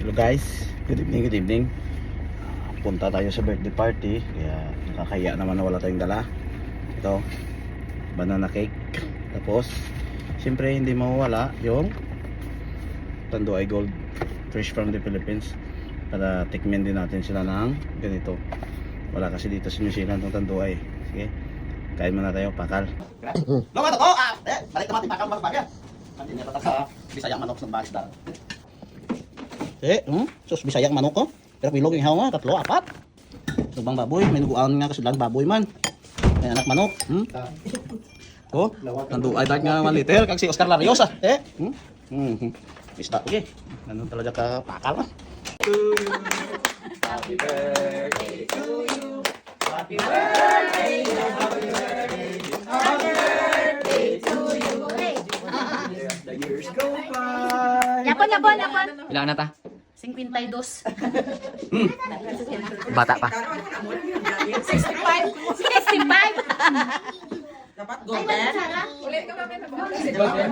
Hello guys, good evening, good evening. Punta tayo sa birthday party. Kaya nakakaya naman na wala tayong dala. Ito, banana cake. Tapos, siyempre hindi mawawala yung Tanduay Gold, fresh from the Philippines. Para tikmin din natin sila ng ganito. Wala kasi dito sa New Zealand ng Tanduay. Sige, kain muna tayo, pakal. Lawa to! Balik naman pakal mga bagay. Hindi na tataka Bisayang manok sa bagsdar. Sus Bisayang manok ko. Pero bilog yung hawa, 3, 4. Subang baboy, may nuguan nga kasi lang baboy man. May anak manok. Oh, Tanduay dark nga maliter kag si Oscar Larios ah. Bista okay. Ano talaga ka pakal ah. Happy birthday to you. Happy birthday. Happy birthday. Happy birthday to you. The years go by. Yapon. Ilang na ta? 52. Bata pa. 65. Dapat golden. Ay,